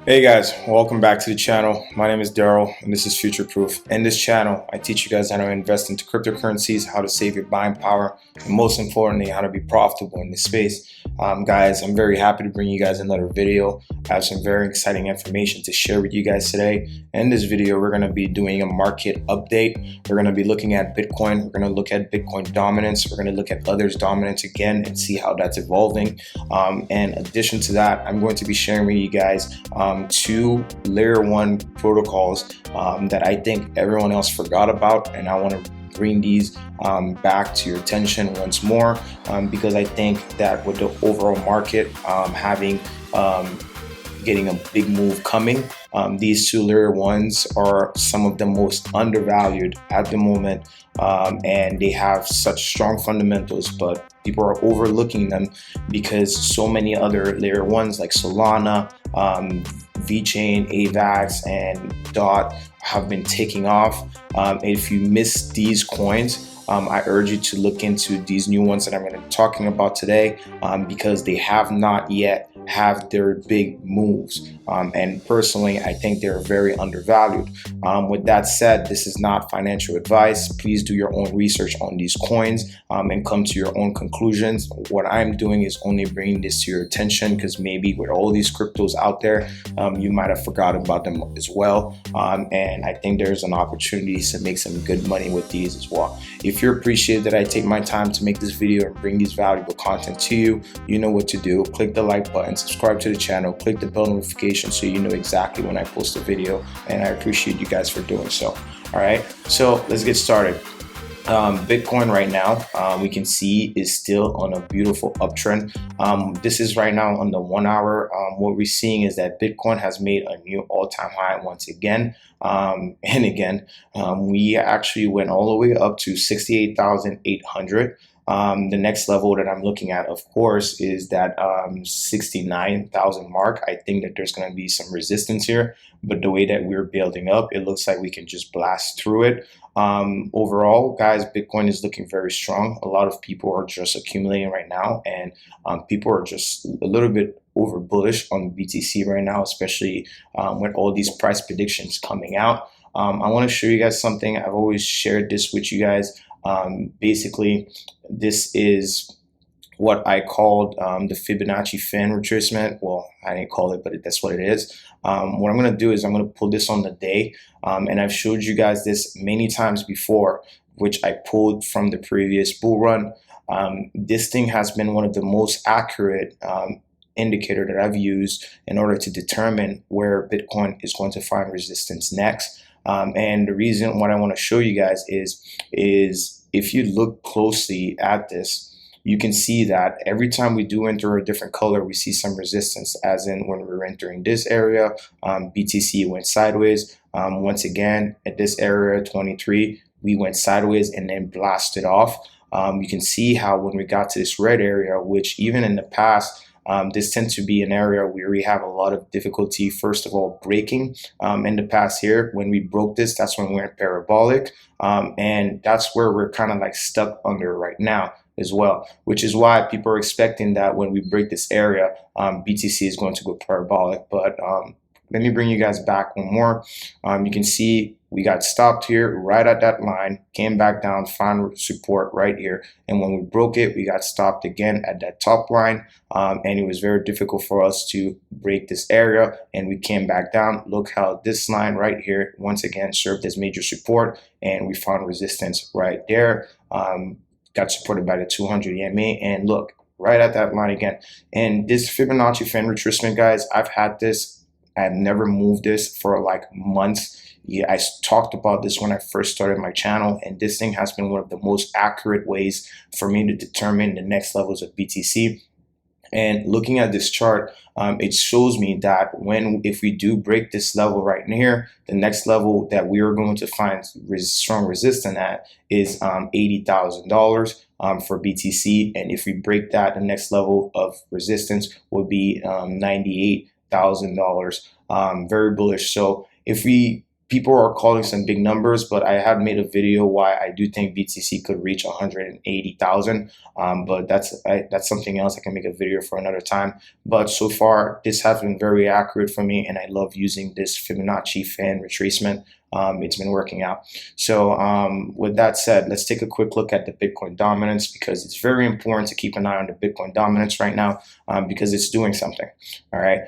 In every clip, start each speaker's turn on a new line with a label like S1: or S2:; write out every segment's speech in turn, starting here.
S1: Hey guys, welcome back to the channel. My name is Daryl and this is Future Proof. In this channel, I teach you guys how to invest into cryptocurrencies, how to save your buying power, and most importantly, how to be profitable in this space. Guys, I'm very happy to bring you guys another video. I have some very exciting information to share with you guys today. In this video, we're going to be doing a market update. We're going to be looking at Bitcoin. We're going to look at Bitcoin dominance. We're going to look at others' dominance again and see how that's evolving. In addition to that, I'm going to be sharing with you guys two layer 1 protocols that I think everyone else forgot about, and I want to bring these back to your attention once more because I think that with the overall market getting a big move coming, these two layer 1s are some of the most undervalued at the moment, and they have such strong fundamentals, but people are overlooking them because so many other layer 1s like Solana, VeChain, AVAX, and DOT have been taking off. If you miss these coins, I urge you to look into these new ones that I'm going to be talking about today because they have not yet have their big moves, and personally I think they're very undervalued. With that said, this is not financial advice. Please do your own research on these coins and come to your own conclusions. What I'm doing is only bringing this to your attention because maybe with all these cryptos out there, you might have forgotten about them as well, and I think there's an opportunity to make some good money with these as well. If you're appreciative that I take my time to make this video and bring these valuable content to you, you know what to do. Click the like button, subscribe to the channel, click the bell notification so you know exactly when I post a video, and I appreciate you guys for doing so. All right, so let's get started. Bitcoin right now, we can see is still on a beautiful uptrend. This is right now on the 1 hour. What we're seeing is that Bitcoin has made a new all-time high once again. We actually went all the way up to 68,800. The next level that I'm looking at, of course, is that 69,000 mark. I think that there's going to be some resistance here, but the way that we're building up, it looks like we can just blast through it. Overall, guys, Bitcoin is looking very strong. A lot of people are just accumulating right now, and people are just a little bit over bullish on BTC right now, especially with all these price predictions coming out. I want to show you guys something. I've always shared this with you guys. Basically, this is what I called the Fibonacci fan retracement. Well, I didn't call it, but that's what it is. What I'm going to do is I'm going to pull this on the day, and I've showed you guys this many times before, which I pulled from the previous bull run. This thing has been one of the most accurate indicator that I've used in order to determine where Bitcoin is going to find resistance next. And the reason what I want to show you guys is if you look closely at this, you can see that every time we do enter a different color, we see some resistance, as in when we're entering this area, BTC went sideways. Once again, at this area, 23, we went sideways and then blasted off. You can see how when we got to this red area, which even in the past, this tends to be an area where we have a lot of difficulty, first of all, breaking. In the past here, when we broke this, that's when we went parabolic. And that's where we're kind of like stuck under right now as well, which is why people are expecting that when we break this area, BTC is going to go parabolic. But let me bring you guys back one more. You can see we got stopped here right at that line, came back down, found support right here. And when we broke it, we got stopped again at that top line. And it was very difficult for us to break this area. And we came back down. Look how this line right here, once again, served as major support. And we found resistance right there. Got supported by the 200 EMA. And look, right at that line again. And this Fibonacci fan retracement, guys, I've had this. I've never moved this for like months. Yeah, I talked about this when I first started my channel, and this thing has been one of the most accurate ways for me to determine the next levels of BTC. And looking at this chart, it shows me that if we do break this level right here, the next level that we are going to find strong resistance at is $80,000 for BTC. And if we break that, the next level of resistance would be $98,000. Very bullish. So if we people are calling some big numbers, but I have made a video why I do think BTC could reach 180,000. But that's something else. I can make a video for another time. But so far, this has been very accurate for me, and I love using this Fibonacci fan retracement. It's been working out. So with that said, let's take a quick look at the Bitcoin dominance, because it's very important to keep an eye on the Bitcoin dominance right now, because it's doing something. All right.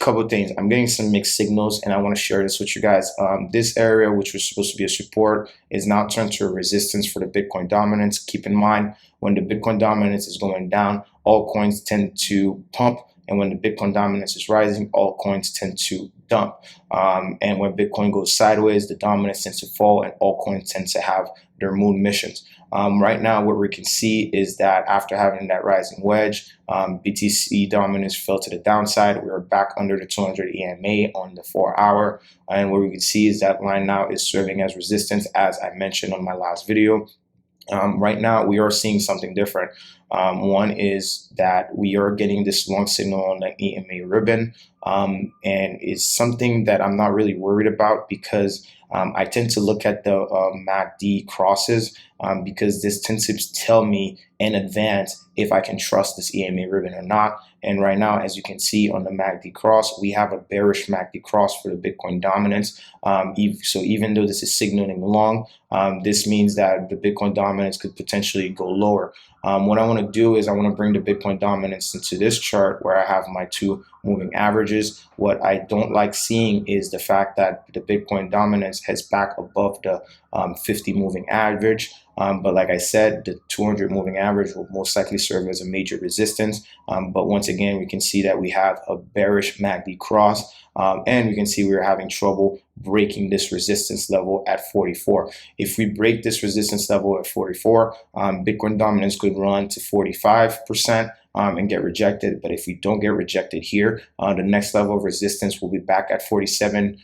S1: Couple of things. I'm getting some mixed signals, and I want to share this with you guys. This area, which was supposed to be a support, is now turned to a resistance for the Bitcoin dominance. Keep in mind, when the Bitcoin dominance is going down, all coins tend to pump, and when the Bitcoin dominance is rising, all coins tend to dump. And when Bitcoin goes sideways, the dominance tends to fall, and all coins tend to have their moon missions. Right now, what we can see is that after having that rising wedge, BTC dominance fell to the downside. We are back under the 200 EMA on the 4-hour. And what we can see is that line now is serving as resistance, as I mentioned on my last video. Right now, we are seeing something different. One is that we are getting this long signal on the EMA ribbon, and it's something that I'm not really worried about, because I tend to look at the MACD crosses, because this tends to tell me in advance if I can trust this EMA ribbon or not. And right now, as you can see on the MACD cross, we have a bearish MACD cross for the Bitcoin dominance. So even though this is signaling long, this means that the Bitcoin dominance could potentially go lower. What I want to do is I want to bring the Bitcoin dominance into this chart where I have my two moving averages. What I don't like seeing is the fact that the Bitcoin dominance has back above the 50 moving average. But like I said, the 200 moving average will most likely serve as a major resistance. But once again, we can see that we have a bearish MACD cross, and we can see we're having trouble breaking this resistance level at 44. If we break this resistance level at 44, Bitcoin dominance could run to 45%. And get rejected. But if we don't get rejected here, the next level of resistance will be back at 47%,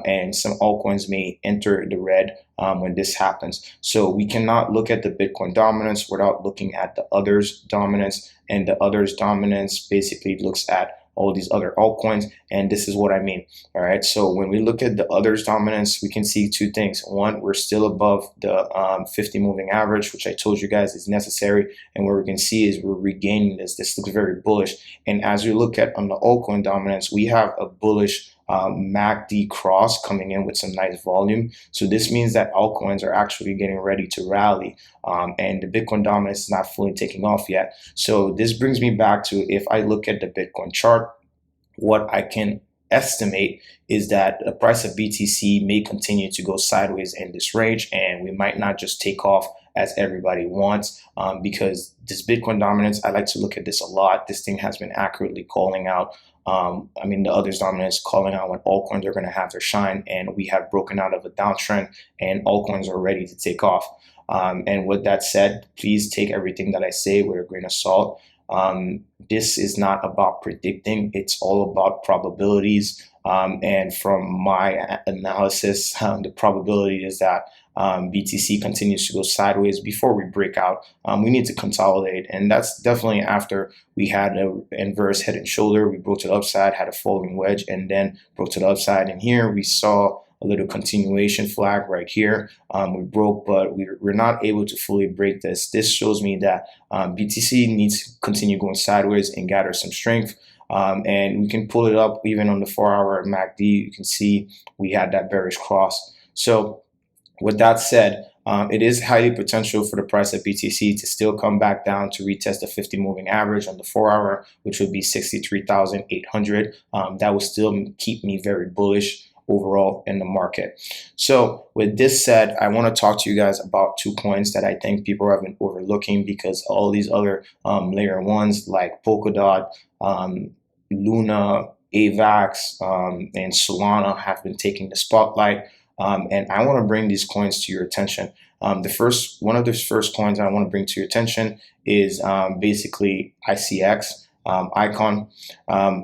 S1: and some altcoins may enter the red when this happens. So we cannot look at the Bitcoin dominance without looking at the others dominance, and the others dominance basically looks at all these other altcoins, and this is what I mean. All right, so when we look at the others dominance, we can see two things. One, we're still above the 50 moving average, which I told you guys is necessary, and what we can see is we're regaining this. This looks very bullish, and as we look at on the altcoin dominance, we have a bullish MACD cross coming in with some nice volume. So this means that altcoins are actually getting ready to rally, and the Bitcoin dominance is not fully taking off yet. So this brings me back to, if I look at the Bitcoin chart, what I can estimate is that the price of BTC may continue to go sideways in this range, and we might not just take off as everybody wants, because this Bitcoin dominance, I like to look at this a lot. This thing has been accurately calling out, the others dominance, calling out when altcoins are going to have their shine, and we have broken out of a downtrend, and altcoins are ready to take off. And with that said, please take everything that I say with a grain of salt. This is not about predicting, it's all about probabilities. And from my analysis, the probability is that BTC continues to go sideways before we break out. We need to consolidate, and that's definitely after we had an inverse head and shoulder. We broke to the upside, had a falling wedge, and then broke to the upside. And here we saw a little continuation flag right here. We broke, but we're not able to fully break this. This shows me that BTC needs to continue going sideways and gather some strength. And we can pull it up even on the 4-hour MACD. You can see we had that bearish cross. So with that said, it is highly potential for the price of BTC to still come back down to retest the 50 moving average on the 4-hour, which would be 63,800. That will still keep me very bullish overall in the market. So with this said, I want to talk to you guys about two coins that I think people have been overlooking, because all these other layer ones like Polkadot, Luna, AVAX, and Solana have been taking the spotlight. And I want to bring these coins to your attention. One of the first coins I want to bring to your attention is basically ICX. Icon.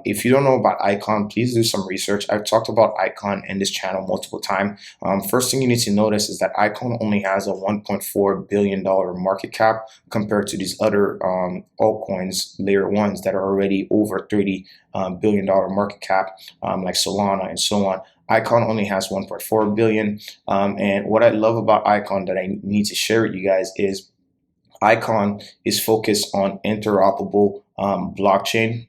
S1: If you don't know about Icon, please do some research. I've talked about Icon in this channel multiple times. First thing you need to notice is that Icon only has a $1.4 billion market cap compared to these other altcoins, layer ones, that are already over $30 billion market cap, like Solana and so on. Icon only has 1.4 billion. And what I love about Icon that I need to share with you guys is Icon is focused on interoperable blockchain.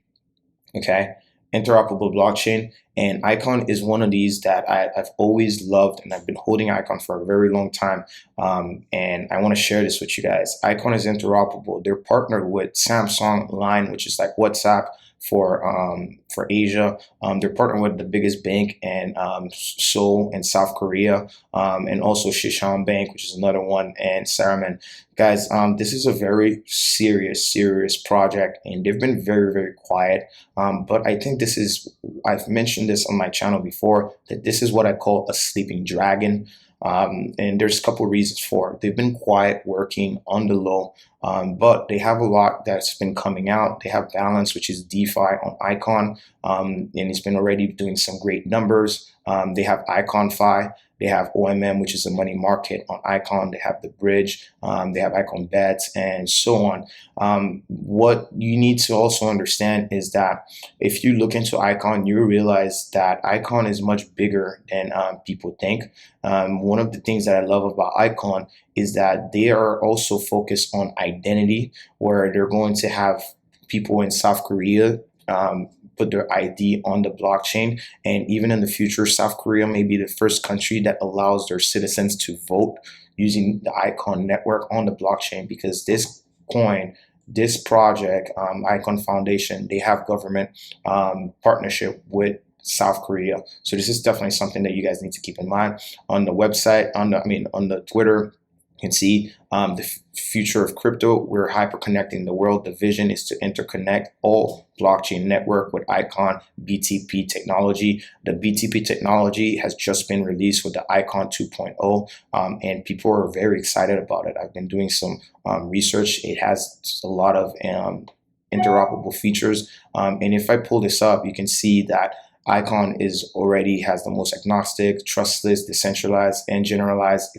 S1: Okay, interoperable blockchain. And Icon is one of these that I've always loved, and I've been holding Icon for a very long time. And I want to share this with you guys. Icon is interoperable. They're partnered with Samsung Line, which is like WhatsApp for Asia. They're partnered with the biggest bank in Seoul in South Korea, and also Shishan Bank, which is another one, and Saraman. Guys, this is a very serious project, and they've been very quiet. But I think this is, I've mentioned this on my channel before, that this is what I call a sleeping dragon. And there's a couple of reasons for it. They've been quiet, working on the low, but they have a lot that's been coming out. They have Balance, which is DeFi on Icon, and it's been already doing some great numbers. They have IconFi. They have OMM, which is a money market on Icon. They have the bridge. They have Icon Bets, and so on. What you need to also understand is that if you look into Icon, you realize that Icon is much bigger than people think. One of the things that I love about Icon is that they are also focused on identity, where they're going to have people in South Korea put their ID on the blockchain. And even in the future, South Korea may be the first country that allows their citizens to vote using the Icon network on the blockchain, because this coin, this project, Icon Foundation, they have government partnership with South Korea. So this is definitely something that you guys need to keep in mind. On the website, on the Twitter, you can see the future of crypto. We're hyper connecting the world. The vision is to interconnect all blockchain network with Icon BTP technology. The BTP technology has just been released with the Icon 2.0, and people are very excited about it. I've been doing some research. It has a lot of interoperable features, and if I pull this up, you can see that Icon is already has the most agnostic, trustless, decentralized, and generalized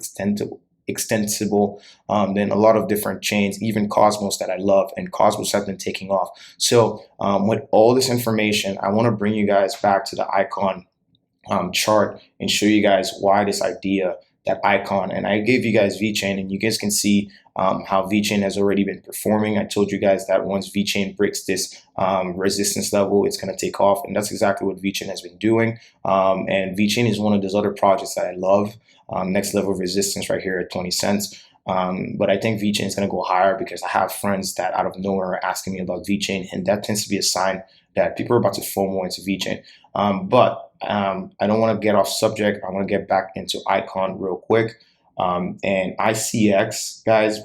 S1: extensible than a lot of different chains, even Cosmos that I love, and Cosmos has been taking off. So with all this information, I want to bring you guys back to the Icon chart and show you guys why this idea that Icon, and I gave you guys VeChain, and you guys can see how VeChain has already been performing. I told you guys that once VeChain breaks this resistance level, it's going to take off, and that's exactly what VeChain has been doing. And VeChain is one of those other projects that I love. Next level of resistance right here at 20 cents. But I think VeChain is going to go higher, because I have friends that out of nowhere are asking me about VeChain, and that tends to be a sign that people are about to FOMO into VeChain. But I don't want to get off subject. I want to get back into Icon real quick. And ICX, guys,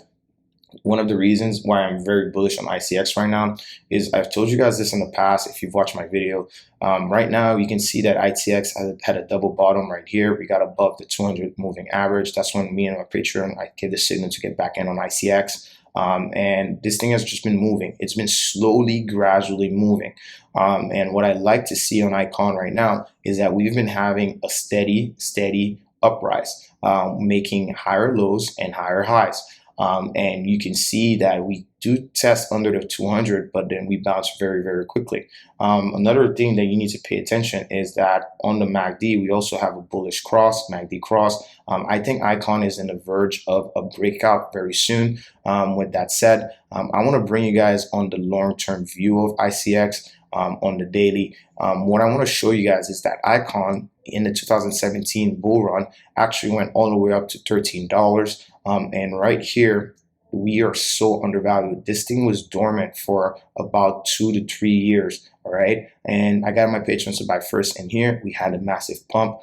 S1: one of the reasons why I'm very bullish on ICX right now is I've told you guys this in the past if you've watched my video. Right now, you can see that ICX had a double bottom right here. We got above the 200 moving average. That's when me and my Patreon, I gave the signal to get back in on ICX. And this thing has just been moving. It's been slowly, gradually moving. And what I like to see on Icon right now is that we've been having a steady uprise, making higher lows and higher highs. And you can see that we do test under the 200, but then we bounce very quickly. Another thing that you need to pay attention is that on the MACD, we also have a bullish cross, MACD cross. I think Icon is in the verge of a breakout very soon. With that said, I want to bring you guys on the long-term view of ICX. On the daily, what I want to show you guys is that Icon in the 2017 bull run actually went all the way up to $13. And right here, we are so undervalued. This thing was dormant for about 2 to 3 years. All right. And I got my patrons to buy first. And here we had a massive pump.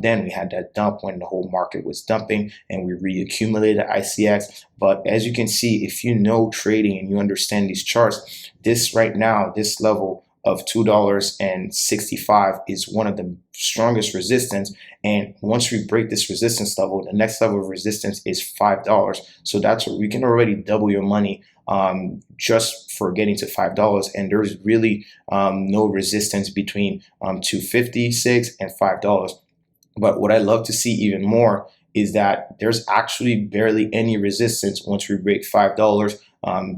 S1: Then we had that dump when the whole market was dumping, and we reaccumulated ICX. But as you can see, if you know trading and you understand these charts, this right now, this level of $2.65 is one of the strongest resistance. And once we break this resistance level, the next level of resistance is $5. So that's where we can already double your money just for getting to $5. And there's really no resistance between $2.56 and $5. But what I love to see even more is that there's actually barely any resistance once we break $5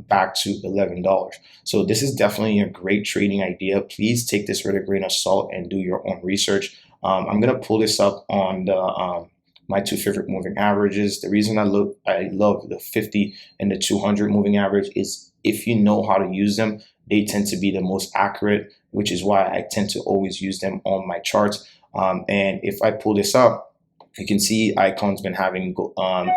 S1: back to $11. So this is definitely a great trading idea. Please take this with a grain of salt and do your own research. I'm gonna pull this up on the my two favorite moving averages. The reason I love the 50 and the 200 moving average is if you know how to use them, they tend to be the most accurate, which is why I tend to always use them on my charts. And if I pull this up, you can see Icon's been having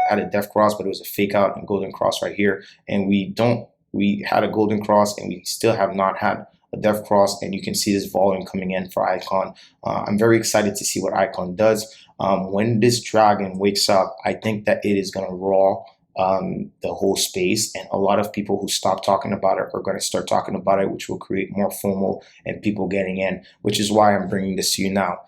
S1: had a death cross, but it was a fake out and golden cross right here. And we had a golden cross and we still have not had a death cross, and you can see this volume coming in for Icon. I'm very excited to see what Icon does. When this dragon wakes up, I think that it is going to raw the whole space, and a lot of people who stop talking about it are going to start talking about it, which will create more FOMO and people getting in, which is why I'm bringing this to you now.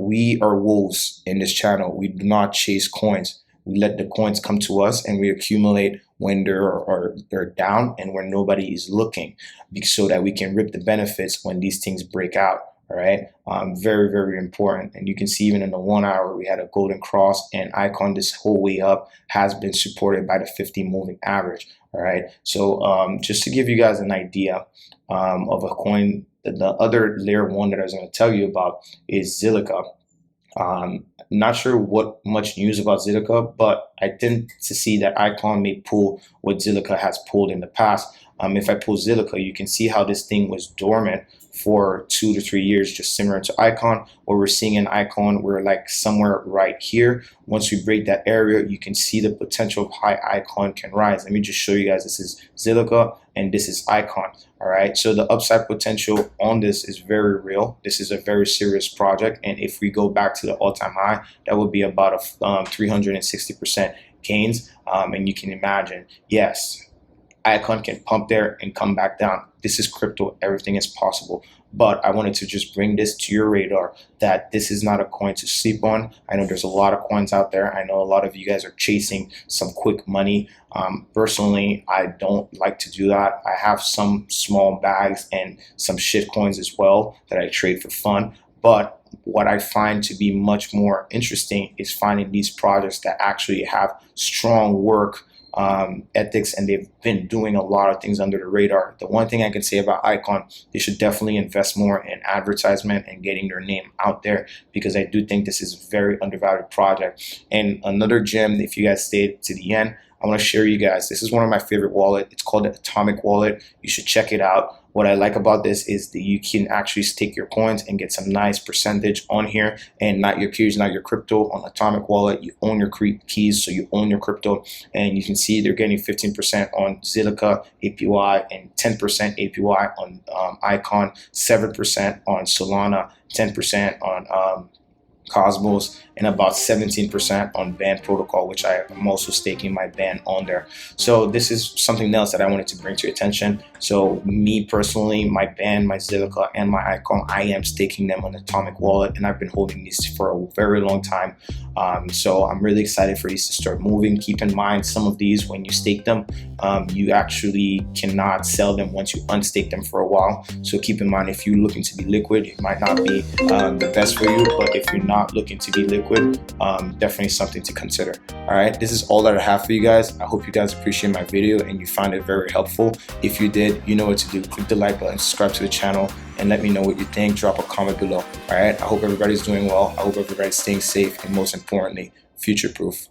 S1: We are wolves in this channel. We do not chase coins. We let the coins come to us and we accumulate when they're down and when nobody is looking, so that we can reap the benefits when these things break out. All right, very, very important. And you can see even in the 1 hour, we had a golden cross, and Icon this whole way up has been supported by the 50 moving average. All right, so just to give you guys an idea of a coin, the other layer one that I was going to tell you about is Zilliqa. Not sure what much news about Zilliqa, but I tend to see that Icon may pull what Zilliqa has pulled in the past. If I pull Zilliqa, you can see how this thing was dormant for 2 to 3 years, just similar to Icon. What we're seeing in Icon, we're like somewhere right here. Once we break that area, you can see the potential of how Icon can rise. Let me just show you guys. This is Zilliqa and this is Icon. All right, so the upside potential on this is very real. This is a very serious project, and if we go back to the all-time high, that would be about a 360% gains. And you can imagine, yes, Icon can pump there and come back down. This is crypto. Everything is possible. But I wanted to just bring this to your radar that this is not a coin to sleep on. I know there's a lot of coins out there. I know a lot of you guys are chasing some quick money. Personally, I don't like to do that. I have some small bags and some shit coins as well that I trade for fun. But what I find to be much more interesting is finding these projects that actually have strong work ethics, and they've been doing a lot of things under the radar. The one thing I can say about Icon, they should definitely invest more in advertisement and getting their name out there, because I do think this is a very undervalued project. And another gem, if you guys stayed to the end, I want to share you guys. This is one of my favorite wallets. It's called the Atomic Wallet. You should check it out. What I like about this is that you can actually stake your coins and get some nice percentage on here, and not your keys, not your crypto. On Atomic Wallet, you own your keys, so you own your crypto. And you can see they're getting 15% on Zilliqa APY and 10% APY on Icon, 7% on Solana, 10% on Cosmos, and about 17% on Band Protocol, which I am also staking my Band on there. So this is something else that I wanted to bring to your attention. So me personally, my Band, my Zilliqa, and my Icon, I am staking them on Atomic Wallet, and I've been holding these for a very long time. So I'm really excited for these to start moving. Keep in mind, some of these, when you stake them, you actually cannot sell them once you unstake them for a while. So keep in mind, if you're looking to be liquid, it might not be the best for you, but if you're not looking to be liquid, definitely something to consider. All right, this is all that I have for you guys. I hope you guys appreciate my video and you found it very helpful. If you did, you know what to do. Click the like button, subscribe to the channel, and let me know what you think. Drop a comment below. All right, I hope everybody's doing well. I hope everybody's staying safe, and most importantly, future proof.